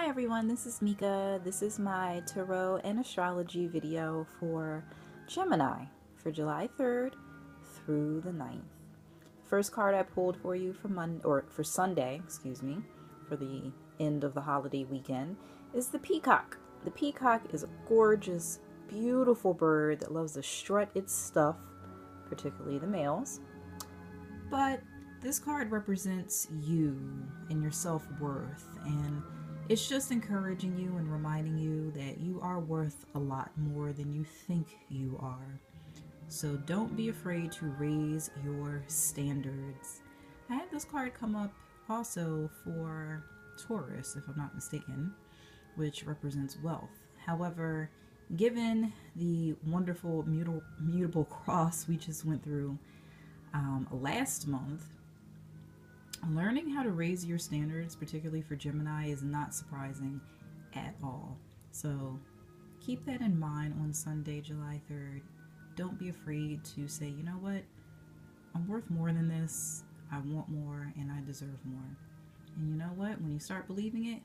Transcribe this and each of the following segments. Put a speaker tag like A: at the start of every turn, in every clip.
A: Hi everyone, this is Mika. This is my tarot and astrology video for Gemini for July 3rd through the 9th. First card I pulled for you for Sunday, for the end of the holiday weekend is the Peacock. The Peacock is a gorgeous, beautiful bird that loves to strut its stuff, particularly the males. But this card represents you and your self-worth, and it's just encouraging you and reminding you that you are worth a lot more than you think you are. So don't be afraid to raise your standards. I had this card come up also for Taurus, if I'm not mistaken, which represents wealth. However, given the wonderful mutable cross we just went through last month, learning how to raise your standards, particularly for Gemini, is not surprising at all. So keep that in mind on Sunday, July 3rd. Don't be afraid to say, you know what, I'm worth more than this, I want more, and I deserve more. And you know what, when you start believing it,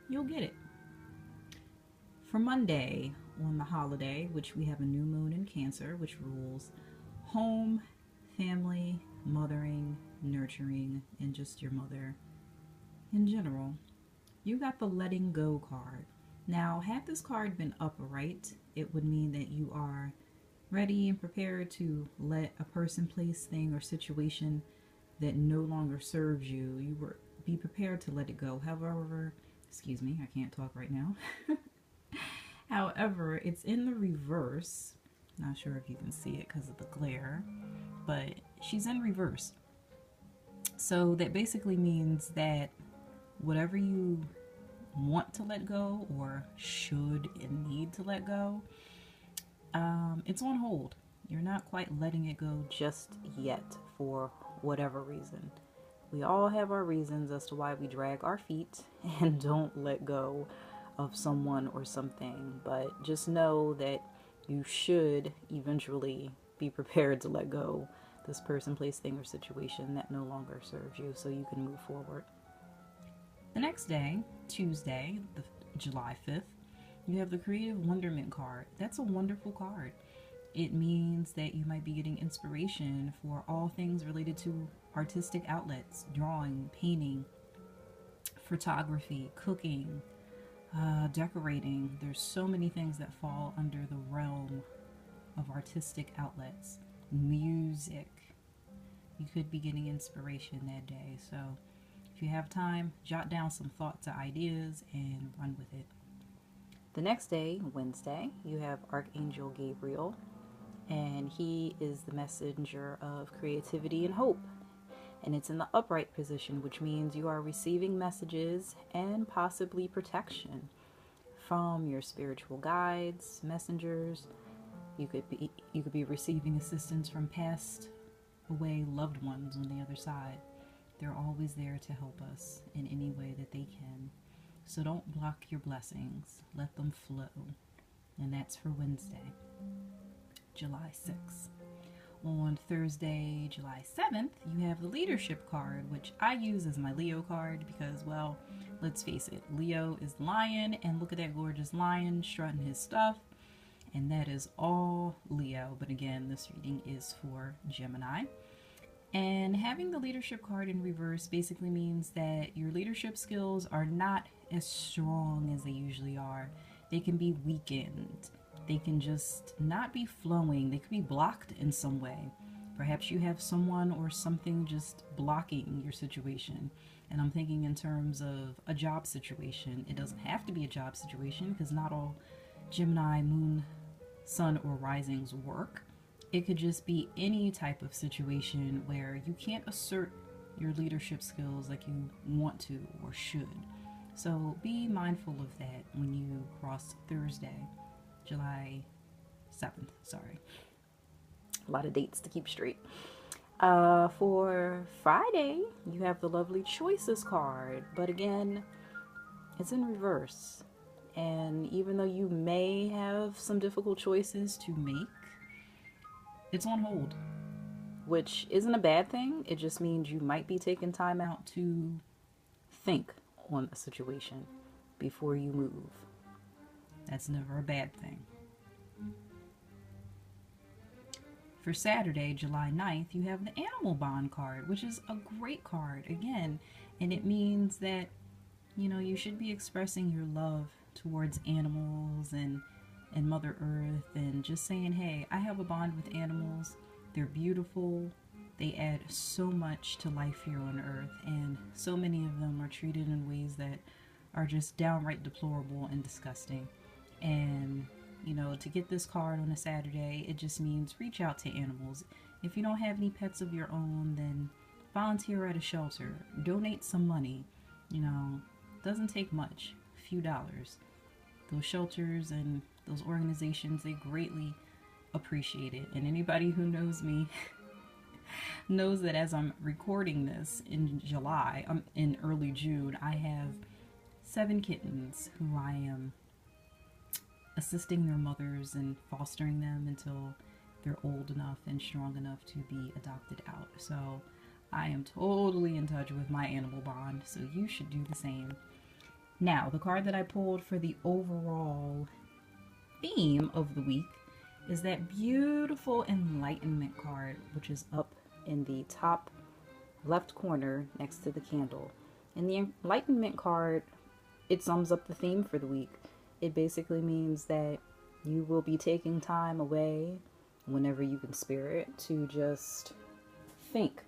A: you'll get it. For Monday, on the holiday, which we have a new moon in Cancer, which rules home, family, mothering, nurturing, and just your mother in general, you got the letting go card. Now, had this card been upright, it would mean that you are ready and prepared to let a person, place, thing, or situation that no longer serves you. Be prepared to let it go. However, I can't talk right now. However, it's in the reverse. Not sure if you can see it because of the glare, but she's in reverse. So that basically means that whatever you want to let go or should and need to let go, it's on hold. You're not quite letting it go just yet for whatever reason. We all have our reasons as to why we drag our feet and don't let go of someone or something, but just know that you should eventually be prepared to let go this person, place, thing, or situation that no longer serves you, so you can move forward. The next day, Tuesday, July 5th, you have the Creative Wonderment card. That's a wonderful card. It means that you might be getting inspiration for all things related to artistic outlets, drawing, painting, photography, cooking, decorating. There's so many things that fall under the realm of artistic outlets. Music. You could be getting inspiration that day. So if you have time, jot down some thoughts or ideas and run with it. The next day, Wednesday, you have Archangel Gabriel, and he is the messenger of creativity and hope. And it's in the upright position, which means you are receiving messages and possibly protection from your spiritual guides, messengers. You could be receiving assistance from passed away loved ones on the other side. They're always there to help us in any way that they can. So don't block your blessings. Let them flow. And that's for Wednesday, July 6th. On Thursday, July 7th, you have the Leadership card, which I use as my Leo card because, well, let's face it, Leo is the lion, and look at that gorgeous lion strutting his stuff. And that is all Leo. But again, this reading is for Gemini. And having the Leadership card in reverse basically means that your leadership skills are not as strong as they usually are. They can be weakened. They can just not be flowing. They could be blocked in some way. Perhaps you have someone or something just blocking your situation. And I'm thinking in terms of a job situation. It doesn't have to be a job situation because not all Gemini, moon, sun, or risings work. It could just be any type of situation where you can't assert your leadership skills like you want to or should. So be mindful of that when you cross Thursday, July 7th, sorry. A lot of dates to keep straight. For Friday, you have the lovely Choices card, but again, it's in reverse. And even though you may have some difficult choices to make, it's on hold, which isn't a bad thing. It just means you might be taking time out to think on a situation before you move. That's never a bad thing. For Saturday, July 9th, you have the Animal Bond card, which is a great card, again, and it means that, you know, you should be expressing your love towards animals and Mother Earth, and just saying, hey, I have a bond with animals. They're beautiful. They add so much to life here on Earth, and so many of them are treated in ways that are just downright deplorable and disgusting. And, you know, to get this card on a Saturday, it just means reach out to animals. If you don't have any pets of your own, then volunteer at a shelter. Donate some money. You know, doesn't take much. A few dollars. Those shelters and those organizations, they greatly appreciate it. And anybody who knows me knows that as I'm recording this in July, in early June, I have 7 kittens who I am assisting their mothers and fostering them until they're old enough and strong enough to be adopted out. So I am totally in touch with my animal bond, so you should do the same. Now, the card that I pulled for the overall theme of the week is that beautiful enlightenment card, which is up in the top left corner next to the candle. And the enlightenment card, it sums up the theme for the week. It basically means that you will be taking time away whenever you can spare it to just think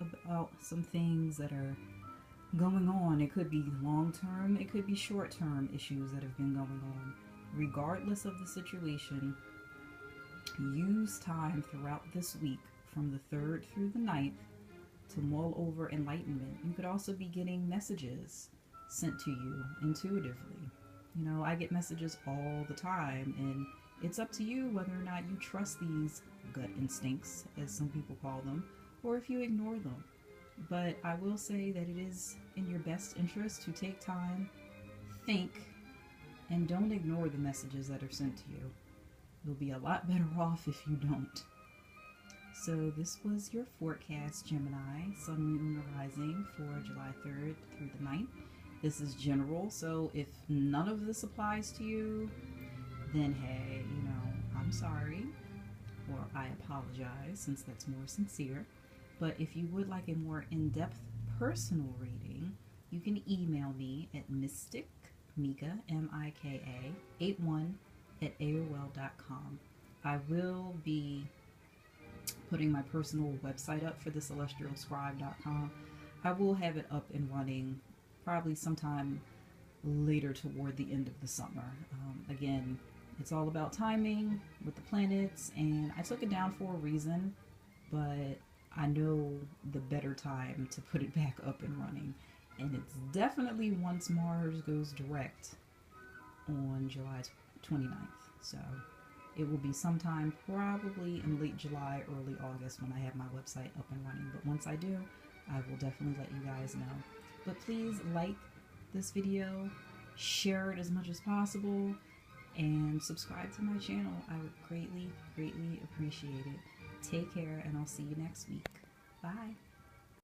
A: about some things that are going on. It could be long-term, it could be short-term issues that have been going on. Regardless of the situation, use time throughout this week from the 3rd through the 9th to mull over enlightenment. You could also be getting messages sent to you intuitively. You know, I get messages all the time, and it's up to you whether or not you trust these gut instincts, as some people call them, or if you ignore them. But I will say that it is in your best interest to take time, think, and don't ignore the messages that are sent to you. You'll be a lot better off if you don't. So this was your forecast, Gemini, Sun, Moon, Rising for July 3rd through the 9th. This is general, so if none of this applies to you, then hey, you know, I'm sorry, or I apologize, since that's more sincere. But if you would like a more in-depth personal reading, you can email me at Mika, Mika, 81 at AOL.com. I will be putting my personal website up for the celestialscribe.com. I will have it up and running probably sometime later toward the end of the summer. Again, it's all about timing with the planets, and I took it down for a reason, but I know the better time to put it back up and running. And it's definitely once Mars goes direct on July 29th. So it will be sometime probably in late July, early August when I have my website up and running. But once I do, I will definitely let you guys know. But please like this video, share it as much as possible, and subscribe to my channel. I would greatly, greatly appreciate it. Take care, and I'll see you next week. Bye.